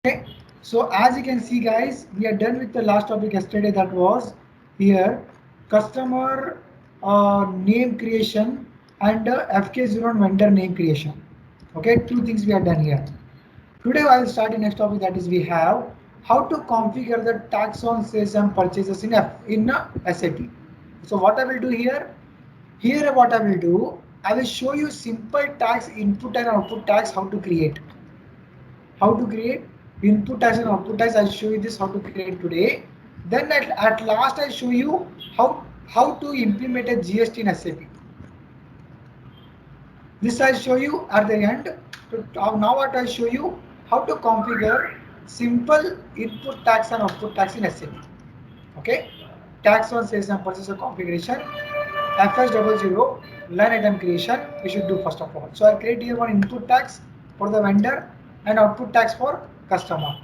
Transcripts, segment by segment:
Okay, so as you can see guys, we are done with the last topic yesterday, that was here customer name creation and FK0 vendor name creation. Okay, two things we are done here. Today I will start the next topic, that is we have how to configure the tax on sales and purchases in SAP. So what I will do here what I will do, I will show you simple tax input and output tax how to create input tax and output tax. I'll show you this how to create today. Then at last I'll show you how to implement a GST in SAP. This I'll show you at the end. Now what I'll show you how to configure simple input tax and output tax in SAP. Okay, tax on sales and purchase configuration, FS00 line item creation we should do first of all. So I'll create here one input tax for the vendor and output tax for customer.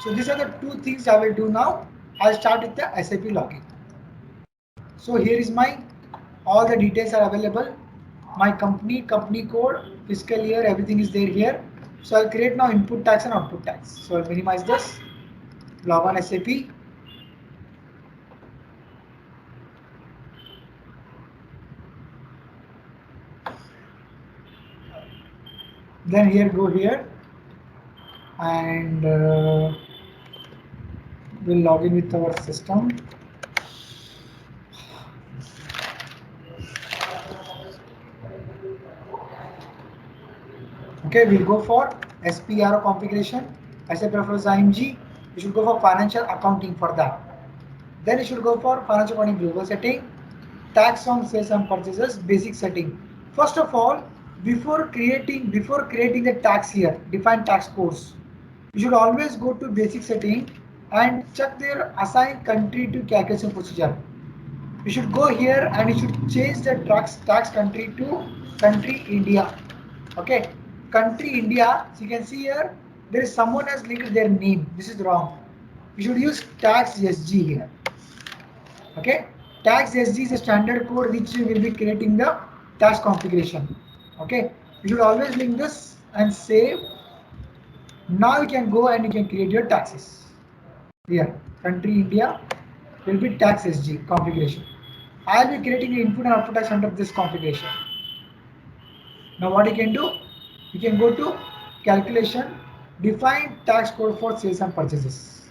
So these are the two things I will do now. I'll start with the SAP login. So here is my all the details are available. My company code, fiscal year, everything is there here. So I'll create now input tax and output tax. So I'll minimize this, log on SAP. Then here go here and we'll log in with our system. Okay, we'll go for SPRO configuration. As a preference IMG, you should go for financial accounting for that. Then you should go for financial accounting global setting, tax on sales and purchases basic setting. First of all, before creating the tax here, define tax codes, you should always go to basic setting and check their assigned country to calculation procedure. You should go here and you should change the tax country to country India. Okay, country India. So you can see here there is someone has linked their name. This is wrong. You should use tax SG here. Okay, tax SG is a standard code which you will be creating the tax configuration. Okay, you should always link this and save. Now you can go and you can create your taxes. Here, country India will be tax SG configuration. I will be creating the input and output tax under this configuration. Now what you can do, you can go to calculation, define tax code for sales and purchases.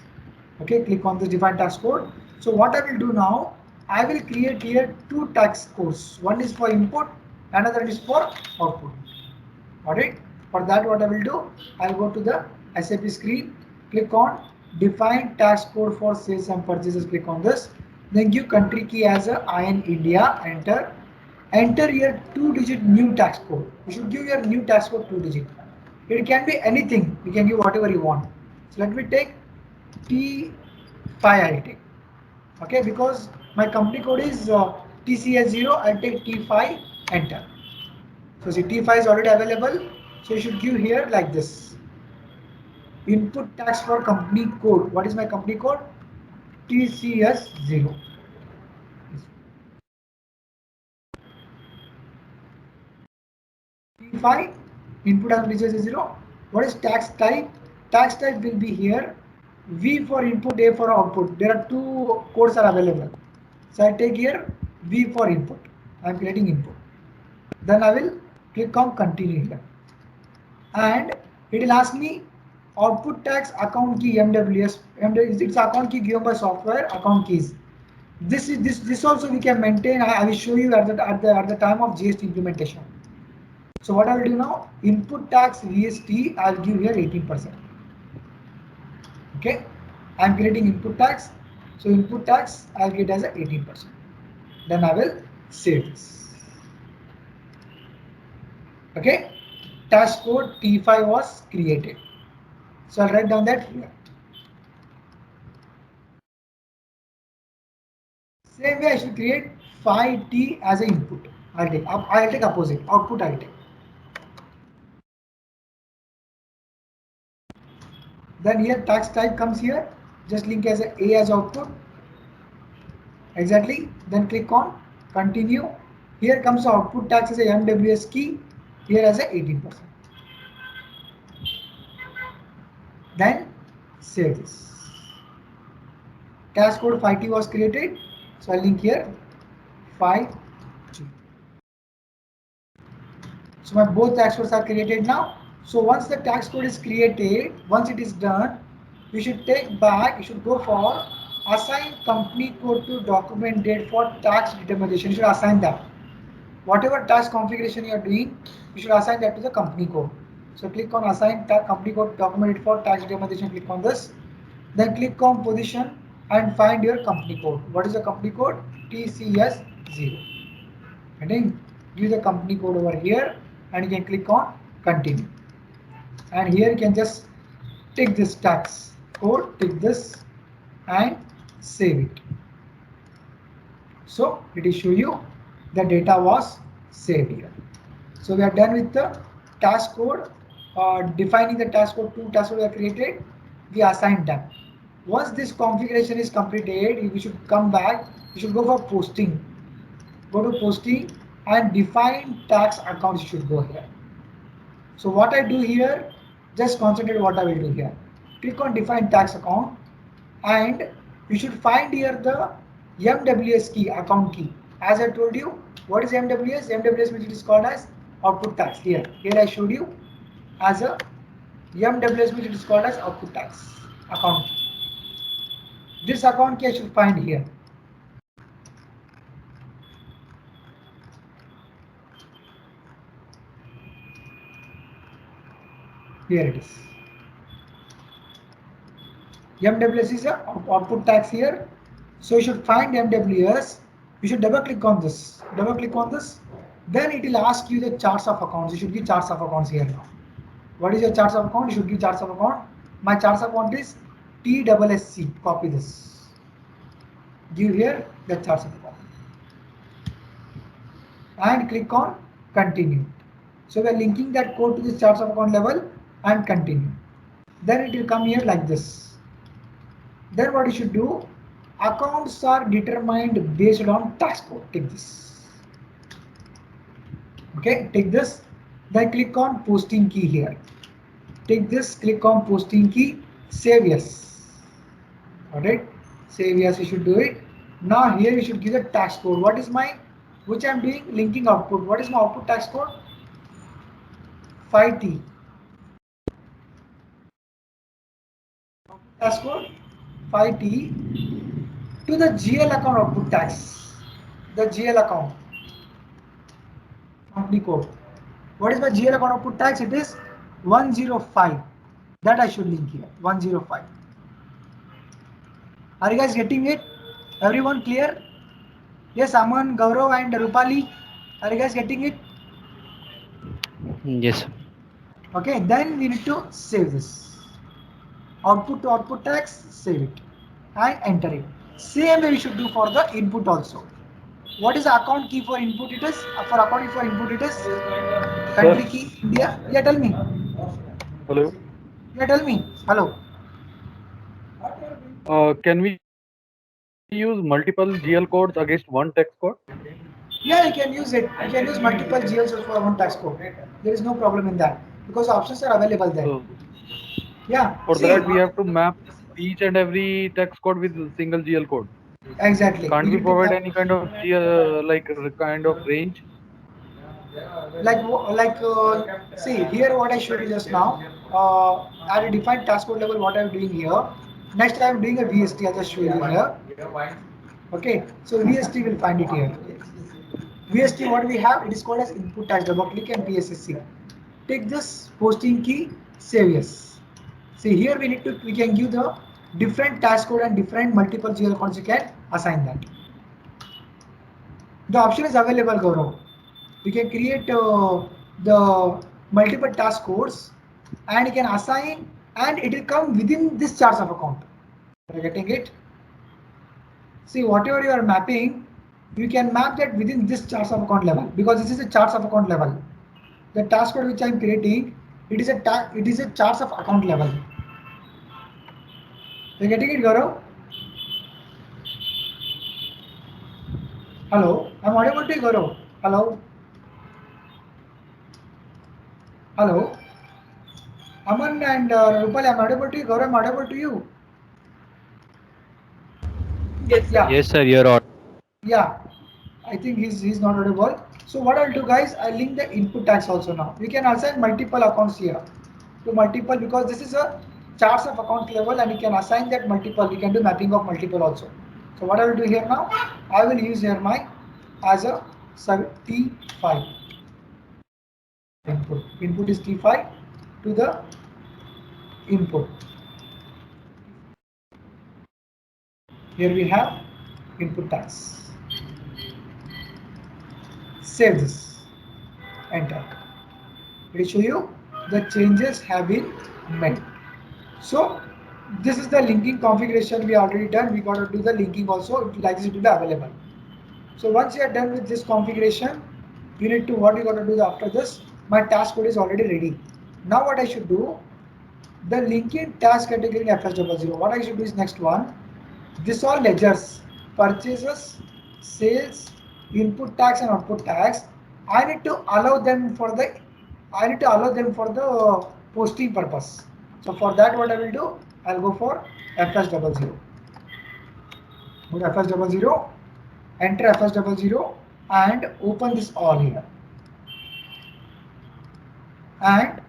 Okay, click on the define tax code. So what I will do now, I will create here two tax codes. One is for input, another is for output. Alright, for that what I will do, I will go to the SAP screen, click on define tax code for sales and purchases, click on this, then give country key as a IN India, enter your 2-digit new tax code. You should give your new tax code 2-digit. It can be anything, you can give whatever you want. So let me take T5, I'll take. Okay, because my company code is TCS0, I'll take T5, enter. So see, T5 is already available, so you should give here like this. Input tax for company code. What is my company code? TCS0. T5, input and TCS0. What is tax type? Tax type will be here. V for input, A for output. There are two codes are available. So I take here V for input. I am creating input. Then I will click on continue here. And it will ask me output tax account key MWS. It's account key given by software account keys. This also we can maintain. I will show you at the time of GST implementation. So what I will do now, input tax VST I'll give here 18%. Okay, I'm creating input tax. So input tax I'll get as a 18%. Then I will save this. Okay, tax code T5 was created. So I'll write down that here. Same way I should create 5T as an input. I'll take opposite, output I'll take. Then here tax type comes here, just link as A as output. Exactly. Then click on continue. Here comes the output tax as a MWS key, here as a 18%. Then save this. Tax code 5T was created, so I'll link here 5T. So my both tax codes are created now. So once the tax code is created, once it is done, you should take back, you should go for assign company code to document date for tax determination. You should assign that. Whatever tax configuration you are doing, you should assign that to the company code. So click on assign company code document date for tax determination, click on this. Then click on position and find your company code. What is the company code? TCS0. And then use the company code over here and you can click on continue. And here you can just take this tax code, take this and save it. So it will show you the data was saved here. So we are done with the task code, defining the task code. Two task codes are created, we assigned them. Once this configuration is completed, we should come back, you should go for posting. Go to posting and define tax accounts, you should go here. So what I do here, just concentrate what I will do here. Click on define tax account and you should find here the MWS key, account key. As I told you, what is MWS? MWS, which is called as output tax. Here I showed you as a MWS, which is called as output tax account key. This account key I should find here. Here it is. MWS is a output tax here. So you should find MWS. You should double click on this. Double click on this. Then it will ask you the charts of accounts. You should give charts of accounts here now. What is your charts of account? You should give charts of account. My charts of account is TSSC. Copy this. Give here the charts of account. And click on continue. So we are linking that code to this charts of account level and continue. Then it will come here like this. Then what you should do, accounts are determined based on tax code. Take this. Okay, take this. Then click on posting key here. Take this, click on posting key, save yes. Alright, save yes, you should do it. Now here you should give the tax code. What is my, which I am doing, linking output. What is my output tax code? 5T. Tax code 5T to the GL account output tax. The GL account. Company code. What is my GL account output tax? It is 105. That I should link here. 105. Are you guys getting it? Everyone clear? Yes, Aman, Gaurav and Rupali. Are you guys getting it? Yes. Okay, then we need to save this. Output to output tax, save it and enter it. Same way we should do for the input also. What is the account key for input? It is for account key for input it is country Sir, key India. Yeah, tell me. hello. Yeah, tell me. Hello. Can we use multiple GL codes against one text code? Yeah, you can use it. You can use multiple GLs for one tax code. There is no problem in that because options are available there. So Yeah, for see, that we have to map each and every text code with a single GL code. exactly. Can't We we need to provide map any kind of GL kind of range? see here what I showed you just now. At a defined task code level, what I'm doing here. Next, I'm doing a VST. I'll just show you here. Okay, so VST will find it here. VST, what we have, it is called as input tax. Double click and PSSC. Take this posting key, save yes. See here we can give the different task code and different multiple GL accounts. You can assign that. The option is available, Gaurav. We can create the multiple task codes and you can assign and it will come within this charts of account. Are you getting it? See, whatever you are mapping, you can map that within this charts of account level because this is a charts of account level. The task code which I am creating, it is a charts of account level. You getting it, Gaurav? Hello, I'm audible to you, Gaurav. Hello, hello. Aman and Rupal, I'm audible to you. Gaurav, I'm audible to you. Yes, sir. Yeah, Yes, sir. You're on. yeah. I think he's not audible. So what I'll do, guys, I'll link the input tags also now. We can assign multiple accounts here to multiple because this is a charts of account level and you can assign that multiple. You can do mapping of multiple also. So what I will do here now, I will use here my as a T5 input. Input is T5 to the input. Here we have input tags. Save this. Enter. It will show you the changes have been made. So this is the linking configuration we already done. We got to do the linking also like this it will be available. So once you are done with this configuration, you need to what you got to do after this. My task code is already ready. Now what I should do, the linking task category in FS00. What I should do is next one. This all ledgers, purchases, sales, input tax and output tax. I need to allow them for the posting purpose. So for that what I will do, I'll go for FS00. Go to FS00, enter FS00 and open this all here. And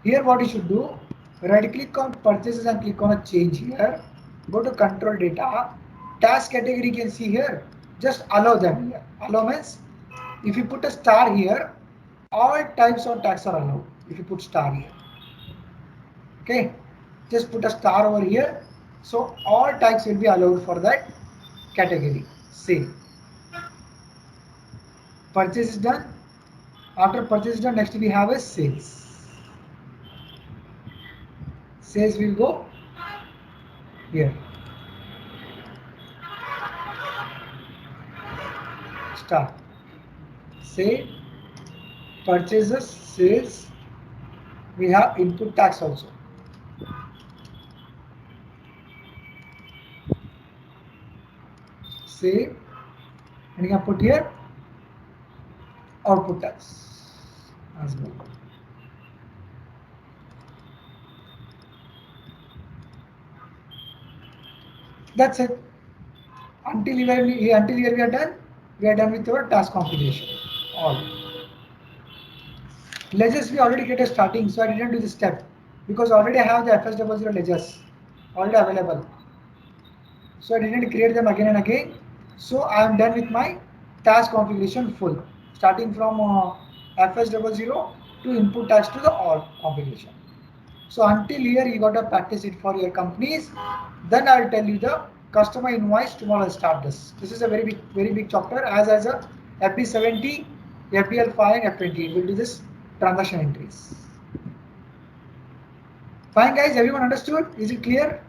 here what you should do, right click on purchases and click on a change here. Go to control data, task category you can see here. Just allow them here. Allow means if you put a star here, all types of tags are allowed. If you put star here, okay, just put a star over here. So all tags will be allowed for that category. Save. Purchase is done. After purchase is done, next we have a sales. Sales will go here. Start. Say purchases, sales. We have input tax also. Save. And you can put here output tax as well. That's it. Until here we are done with our task configuration. All. Ledgers we already get a starting, so I didn't do this step because already I have the FS00 ledgers already available. So I didn't create them again and again. So I am done with my task configuration full, starting from FS00 to input task to the all configuration. So until here you got to practice it for your companies. Then I will tell you the customer invoice. Tomorrow I'll start this. This is a very big chapter as a FB70, FBL5 and F20. We'll do this transaction entries. Fine guys, everyone understood? Is it clear?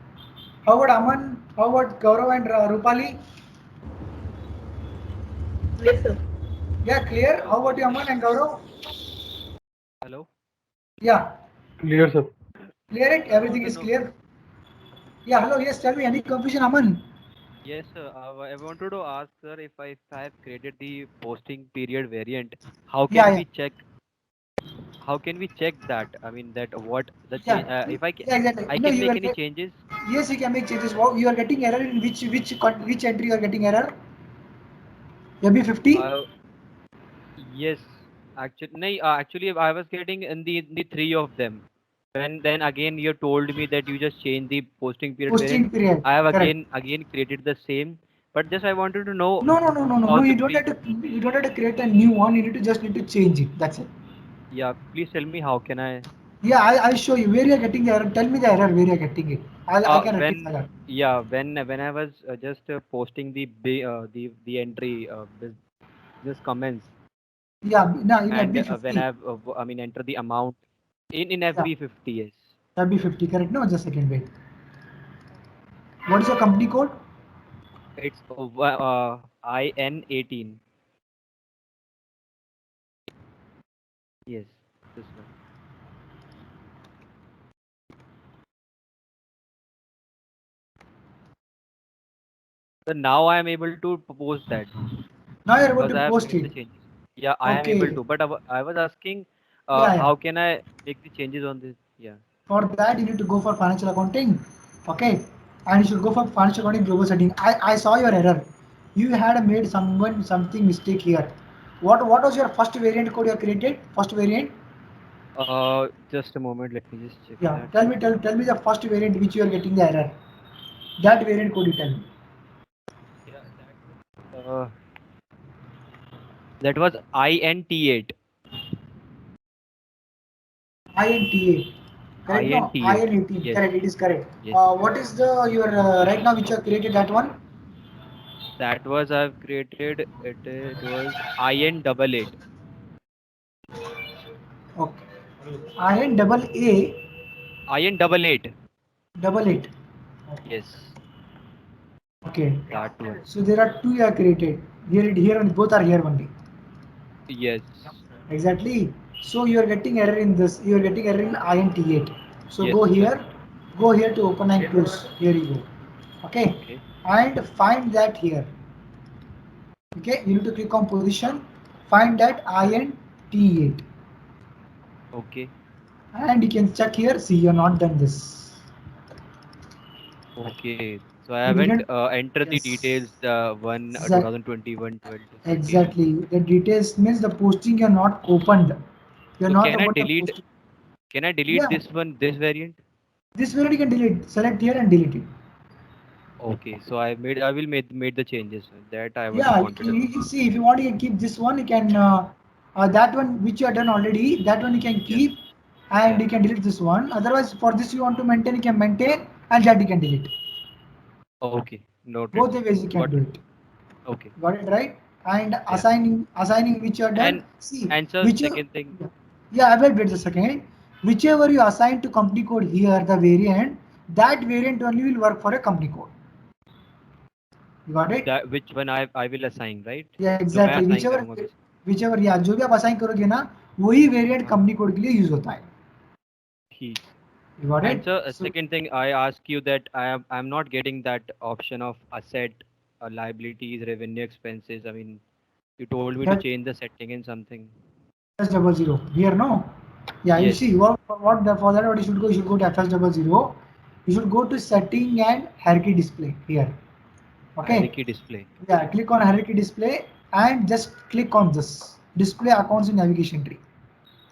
How about Aman? How about Gaurav and Rupali? Yes, sir. Yeah, clear. How about you, Aman and Gaurav? Hello. Yeah, Clear, sir. clear it. I Everything want to is know. clear. Yeah, hello. Yes, tell me. Any confusion, Aman? Yes, sir. I wanted to ask, sir, if I have created the posting period variant, how Yeah, can yeah, we check? How can we check that? I mean, that what the change? yeah. If Yeah, exactly. I No, can you make will any get. changes. Yes, you can make changes. Wow, you are getting error in which entry you are getting error? MB50. Uh, yes. Actually, no, actually, I was getting in the three of them. When then again you told me that you just change the posting period variant. Posting period. I have Correct. again created the same. But just I wanted to know No, no, no, no, no, no. how to You don't pre. have to. You don't have to create a new one. You need to change it. That's it. Yeah, please tell me how can I. Yeah, I'll show you where you are getting the error. Tell me the error where you are getting it. I can rectify When that. yeah, when I was just posting the entry business comments Yeah, now in and when FB50. I mean enter the amount in Yeah, FB50. Yes, FB50. Correct. No, just a second. Wait. What is your company code? it's IN18. Yes, this one. So now I am able to post that Now you're about because to I have post made it. the changes. Yeah, I am able Okay. to. But I was asking, Yeah, yeah. how can I make the changes on this? Yeah. For that, you need to go for financial accounting, okay? And you should go for financial accounting global setting. I saw your error. You had made something mistake here. What was your first variant code you have created? First variant? Just a moment. Let me just check Yeah. that. Tell me the first variant which you are getting the error. That variant code you tell me. Yeah, that was INT8. INTA. Correct? No, INT8. IN18. Yes. Correct. It is correct. Yes. What is the your right now which you have created that one? That was I've created. It was IN88. Okay. IN double A IN88. double eight. Yes. Okay. That one. So there are two you have created. Here and both are here only. Yes. Exactly. So you are getting error in this. You are getting error in INT8. So Yes, sir. go here to open and close. Here you go. Okay. Okay. And find that here. Okay. You need to click on position. Find that INT8. Okay. And you can check here. See, you are not done this. Okay. So I You haven't didn't. entered the Yes. details. 2021 12 to 13. Exactly. The details means the posting you are not opened. You are So not opened the posting. can I delete Yeah. this one, this variant? This variant you can delete. Select here and delete it. Okay. So I will made the changes. That I was Yeah, wanted to you know. can see if you want, you can keep this one. You can that one which you have done already. That one you can Yeah. keep, and Yeah. you can delete this one. Otherwise, for this you want to maintain, you can maintain, and that you can delete. Okay. Noted, Both the sir. ways you can Got do it. it. Okay. Got it right? And Yeah. assigning which you have done. And See so which you second thing. yeah. I will wait a second. Whichever you assign to company code here, the variant, that variant only will work for a company code. You got it? That which one I will assign, right? Yeah, जो मैं exactly. assign करूँगा किसी. whichever या जो भी आप assign करोगे ना वही वेरिएंट हाँ. कंपनी कोड के लिए यूज होता है. ठीक. You got And it? so So second thing, I ask you that I'm not getting that option of asset, liabilities, revenue, expenses. I mean, you told me to that change the setting in something. FS double zero here no. Yeah, you Yes. see what the, for that what you should go to FS double zero. You should go to setting and hierarchy display here. Okay. Hierarchy display. Yeah, click on hierarchy display and just click on this display accounts in navigation tree.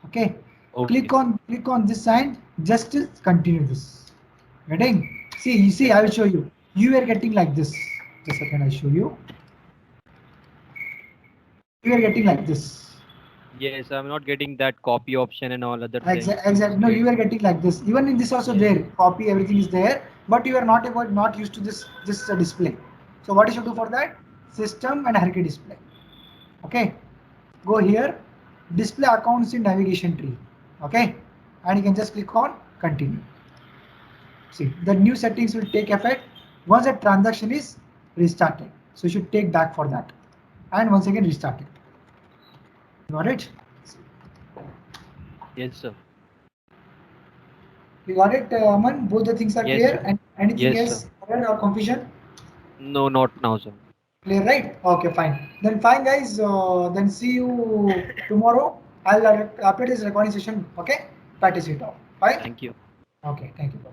Okay. Okay. Click on this and just continue this. Getting? See, you see, Yes, I will sir. show you. You are getting like this. Just a second, I show you. You are getting like this. Yes, I'm not getting that copy option and all other things. Exact. No, It, you are getting like this. Even in this also yes. there. Copy, everything is there, but you are not used to this display. So what you should do for that? System and hierarchy display. Okay. Go here. Display accounts in navigation tree. Okay. And you can just click on continue. See, the new settings will take effect once the transaction is restarted. So you should take back for that. And once again restart it. Got it? Yes, sir. You got it, Aman? Both the things are Yes, clear. sir. And anything Yes, sir. else error or confusion? No, not now, sir. Clear, right? Okay, fine. Then fine, guys. Then see you tomorrow. I'll upload this recording session. Okay? Practice it out. Fine? Thank you. Okay. Thank you. Bye.